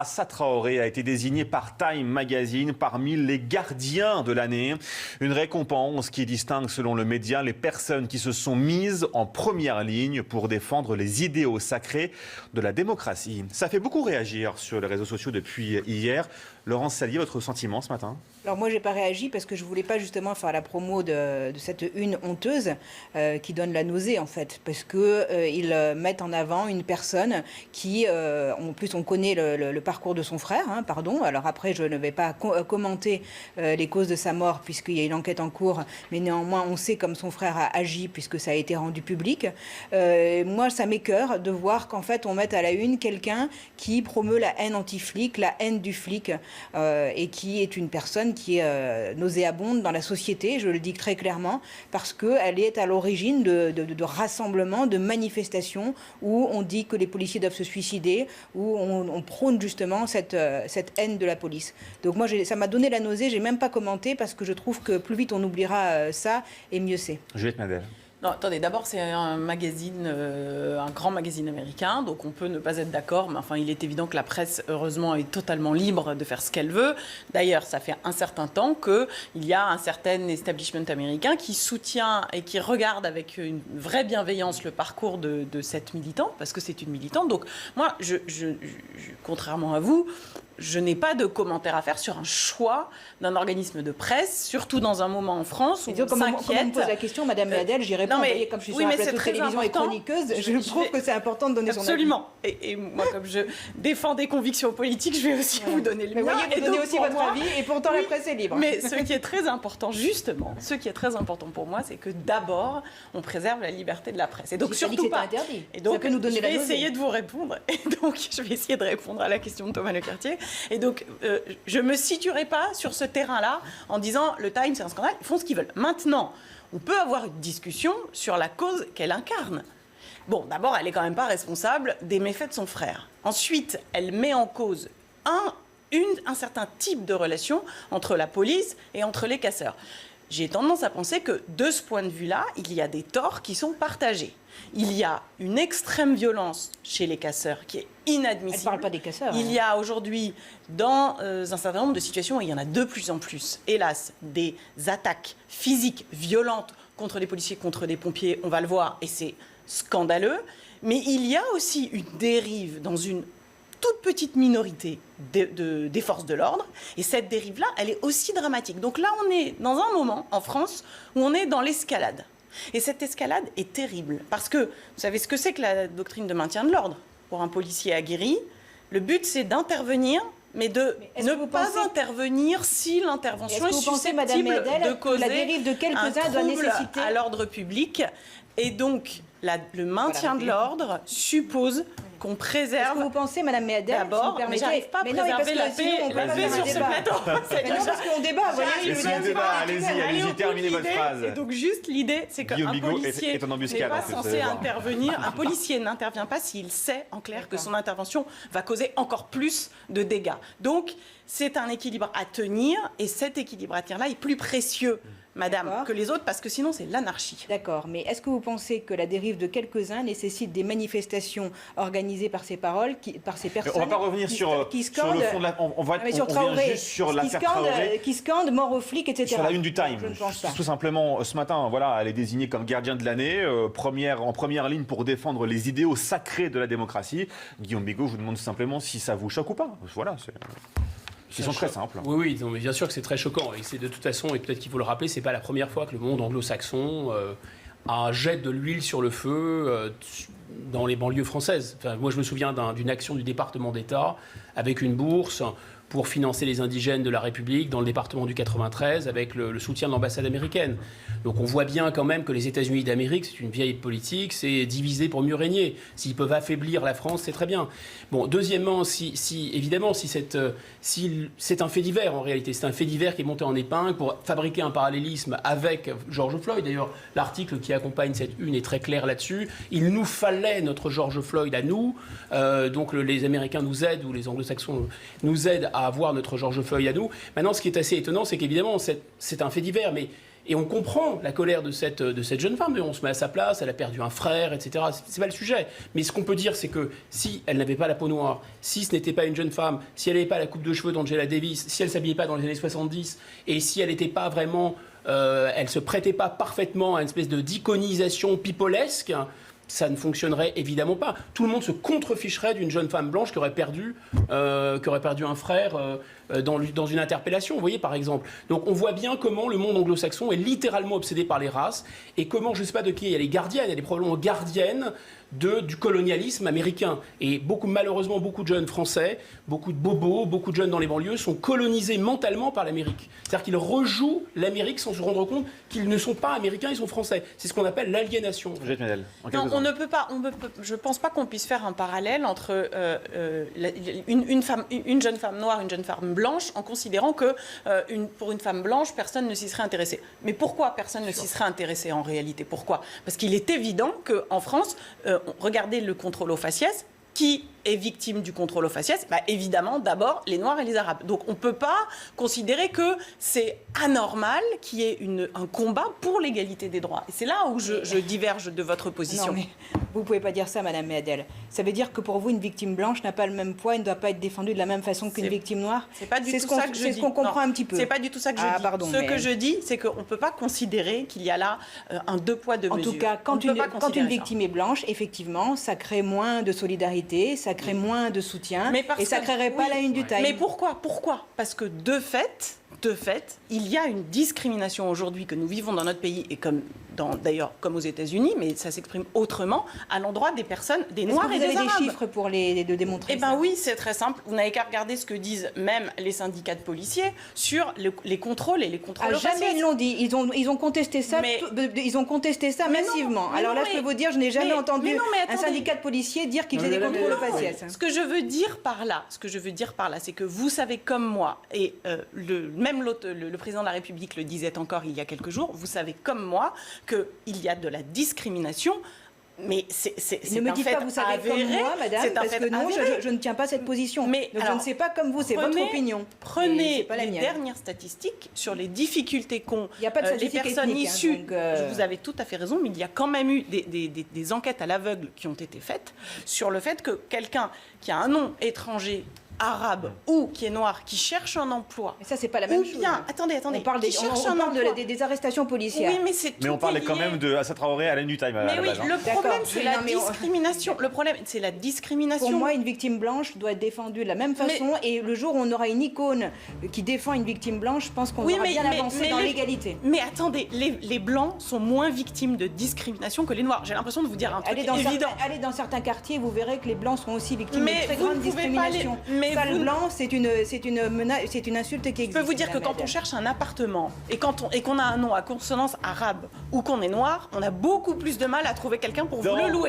Assa Traoré a été désigné par Time Magazine parmi les gardiens de l'année. Une récompense qui distingue, selon le média, les personnes qui se sont mises en première ligne pour défendre les idéaux sacrés de la démocratie. Ça fait beaucoup réagir sur les réseaux sociaux depuis hier. Laurence Salier, votre sentiment ce matin ? Alors moi, j'ai pas réagi parce que je voulais pas justement faire la promo de cette une honteuse qui donne la nausée en fait, parce que ils mettent en avant une personne qui, en plus, on connaît le parcours de son frère. Pardon. Alors après, je ne vais pas commenter les causes de sa mort puisqu'il y a une enquête en cours, mais néanmoins, on sait comme son frère a agi puisque ça a été rendu public. Moi, ça m'écoeure de voir qu'en fait, on mette à la une quelqu'un qui promeut la haine anti-flic, la haine du flic. Et qui est une personne qui est nauséabonde dans la société, je le dis très clairement, parce qu'elle est à l'origine de rassemblements, de manifestations où on dit que les policiers doivent se suicider, où on prône justement cette haine de la police. Donc moi, ça m'a donné la nausée, j'ai même pas commenté, parce que je trouve que plus vite on oubliera ça, et mieux c'est. Juliette Madel. Non, attendez, d'abord c'est un magazine, un grand magazine américain, donc on peut ne pas être d'accord, mais enfin il est évident que la presse, heureusement, est totalement libre de faire ce qu'elle veut. D'ailleurs, ça fait un certain temps qu'il y a un certain establishment américain qui soutient et qui regarde avec une vraie bienveillance le parcours de cette militante, parce que c'est une militante. Donc moi, contrairement à vous, je n'ai pas de commentaire à faire sur un choix d'un organisme de presse, surtout dans un moment en France où on s'inquiète. Comme on me pose la question, Madame Méadel, j'y réponds. Comme je suis sur un plateau de télévision et chroniqueuse, je trouve que c'est important de donner son avis. Absolument. Et moi, comme je défends des convictions politiques, je vais aussi vous donner le mien. Mais voyez, vous donnez aussi votre avis, et pourtant la presse est libre. Mais ce qui est très important, justement, pour moi, c'est que d'abord, on préserve la liberté de la presse. Et donc, surtout pas. Interdit. Et donc, ça peut nous donner je vais essayer de vous répondre. Et donc, je vais essayer de répondre à la question de Thomas Lequartier. Et donc, je ne me situerai pas sur ce terrain-là en disant le Time, c'est un scandale, ils font ce qu'ils veulent. Maintenant, on peut avoir une discussion sur la cause qu'elle incarne. Bon, d'abord, elle n'est quand même pas responsable des méfaits de son frère. Ensuite, elle met en cause un certain type de relation entre la police et entre les casseurs. J'ai tendance à penser que, de ce point de vue-là, il y a des torts qui sont partagés. Il y a une extrême violence chez les casseurs qui est inadmissible. Elle ne parle pas des casseurs. Il y a aujourd'hui, dans un certain nombre de situations, et il y en a de plus en plus, hélas, des attaques physiques violentes contre des policiers, contre des pompiers, on va le voir, et c'est scandaleux. Mais il y a aussi une dérive dans une toute petite minorité des forces de l'ordre. Et cette dérive-là, elle est aussi dramatique. Donc là, on est dans un moment, en France, où on est dans l'escalade. Et cette escalade est terrible. Parce que, vous savez ce que c'est que la doctrine de maintien de l'ordre pour un policier aguerri? Le but, c'est d'intervenir, mais de ne pas intervenir si l'intervention est susceptible de causer la dérive de quelques-uns doit nécessiter à l'ordre public. Et donc, le maintien de l'ordre suppose qu'on préserve. Est-ce que vous pensez, Madame Méadel, d'abord, mais j'arrive pas à préserver la paix sur ce plateau. Mais non, parce qu'on débat, vous voyez. C'est un débat, allez-y, terminez votre phrase. Et donc juste l'idée, c'est qu'un policier n'est pas censé intervenir. Un policier n'intervient pas s'il sait en clair que son intervention va causer encore plus de dégâts. Donc c'est un équilibre à tenir, et cet équilibre à tenir là est plus précieux, Madame, que les autres, parce que sinon c'est l'anarchie. D'accord, mais est-ce que vous pensez que la dérive de quelques-uns nécessite des manifestations organisées par ces paroles, par ces personnes? On ne va pas revenir sur le fond de la... On revient juste sur l'affaire Traoré. Qui scandent mort aux flics, etc. Sur la une du Time. Je ne pense pas. Tout simplement, ce matin, voilà, elle est désignée comme gardien de l'année, en première ligne pour défendre les idéaux sacrés de la démocratie. Guillaume Bigot, je vous demande simplement si ça vous choque ou pas. Voilà, ils sont très simples. Oui, non, mais bien sûr que c'est très choquant. Et c'est de toute façon, et peut-être qu'il faut le rappeler, c'est pas la première fois que le monde anglo-saxon jette de l'huile sur le feu dans les banlieues françaises. Enfin, moi, je me souviens d'une action du département d'État avec une bourse pour financer les indigènes de la République dans le département du 93 avec le soutien de l'ambassade américaine. Donc on voit bien quand même que les États-Unis d'Amérique, c'est une vieille politique, c'est diviser pour mieux régner. S'ils peuvent affaiblir la France, c'est très bien. Bon, deuxièmement, évidemment, si c'est un fait divers en réalité, c'est un fait divers qui est monté en épingle pour fabriquer un parallélisme avec George Floyd. D'ailleurs, l'article qui accompagne cette une est très clair là-dessus. Il nous fallait notre George Floyd à nous. Donc les Américains nous aident, ou les Anglo-Saxons nous aident à avoir notre George Floyd à nous. Maintenant, ce qui est assez étonnant, c'est qu'évidemment, c'est un fait divers, mais Et on comprend la colère de cette jeune femme. On se met à sa place, elle a perdu un frère, etc. C'est pas le sujet. Mais ce qu'on peut dire, c'est que si elle n'avait pas la peau noire, si ce n'était pas une jeune femme, si elle n'avait pas la coupe de cheveux d'Angela Davis, si elle s'habillait pas dans les années 70, et si elle n'était pas vraiment... elle se prêtait pas parfaitement à une espèce d'iconisation peoplesque, ça ne fonctionnerait évidemment pas. Tout le monde se contreficherait d'une jeune femme blanche qui aurait perdu un frère dans une interpellation, vous voyez, par exemple. Donc on voit bien comment le monde anglo-saxon est littéralement obsédé par les races et comment, je ne sais pas de qui, il y a les gardiennes, il y a des probablement gardiennes du colonialisme américain. Et malheureusement, beaucoup de jeunes français, beaucoup de bobos, beaucoup de jeunes dans les banlieues sont colonisés mentalement par l'Amérique. C'est-à-dire qu'ils rejouent l'Amérique sans se rendre compte qu'ils ne sont pas américains, ils sont français. C'est ce qu'on appelle l'aliénation. Non, on ne peut pas. Je ne pense pas qu'on puisse faire un parallèle entre une jeune femme noire, une jeune femme blanche, en considérant que pour une femme blanche, personne ne s'y serait intéressé. Mais pourquoi personne ne s'y serait intéressé en réalité? Pourquoi? Parce qu'il est évident qu'en France, regardez le contrôle aux faciès. Qui est victime du contrôle aux faciès? Évidemment, d'abord, les Noirs et les Arabes. Donc, on ne peut pas considérer que c'est anormal qu'il y ait un combat pour l'égalité des droits. Et c'est là où je diverge de votre position. Non, mais vous ne pouvez pas dire ça, Madame Meadel. Ça veut dire que pour vous, une victime blanche n'a pas le même poids et ne doit pas être défendue de la même façon qu'une victime noire? C'est pas du tout ça que je dis. C'est ce qu'on comprend un petit peu. C'est pas du tout ça que je dis. Pardon, que je dis, c'est qu'on ne peut pas considérer qu'il y a là un deux poids, deux mesures. En tout cas, quand une victime est blanche, effectivement, ça crée moins de solidarité, ça crée moins de soutien, et ça ne créerait pas la une du Time. Mais pourquoi? Parce que de fait, il y a une discrimination aujourd'hui que nous vivons dans notre pays, et d'ailleurs comme aux États-Unis, mais ça s'exprime autrement, à l'endroit des personnes, des Noirs et des Arabes. Vous avez des chiffres pour de démontrer ça? Eh bien oui, c'est très simple. Vous n'avez qu'à regarder ce que disent même les syndicats de policiers sur les contrôles et les contrôles aux faciès. Jamais ils l'ont dit. Ils ont contesté ça. Ils ont contesté ça massivement. Alors là, je peux vous dire, je n'ai jamais entendu un syndicat de policiers dire qu'il faisait des contrôles aux faciès. Ce que je veux dire par là, c'est que vous savez comme moi, et même le président de la République le disait encore il y a quelques jours, vous savez comme moi qu'il y a de la discrimination. Mais c'est ne me dites pas, vous savez avéré, comme moi, madame, parce que non, je ne tiens pas cette position. Mais donc, je ne sais pas comme vous, c'est votre opinion. Prenez les dernières statistiques sur les difficultés qu'ont les personnes issues. Vous avez tout à fait raison, mais il y a quand même eu des enquêtes à l'aveugle qui ont été faites sur le fait que quelqu'un qui a un nom étranger, arabe ou qui est noir, qui cherche un emploi. Mais ça, c'est pas la même chose. Attendez. On parle des arrestations policières. Oui, mais on parlait quand même de Assa Traoré à la du Time. Mais oui, le problème, c'est la discrimination. Le problème, c'est la discrimination. Pour moi, une victime blanche doit être défendue de la même façon. Et le jour où on aura une icône qui défend une victime blanche, je pense qu'on aura bien avancé dans l'égalité. Mais attendez, les blancs sont moins victimes de discrimination que les noirs. J'ai l'impression de vous dire un truc évident. Allez dans certains quartiers, vous verrez que les blancs sont aussi victimes de très grande discrimination. Sale blanc, c'est une insulte qui existe. Je peux vous dire que quand on cherche un appartement et qu'on a un nom à consonance arabe ou qu'on est noir, on a beaucoup plus de mal à trouver quelqu'un pour vous le louer.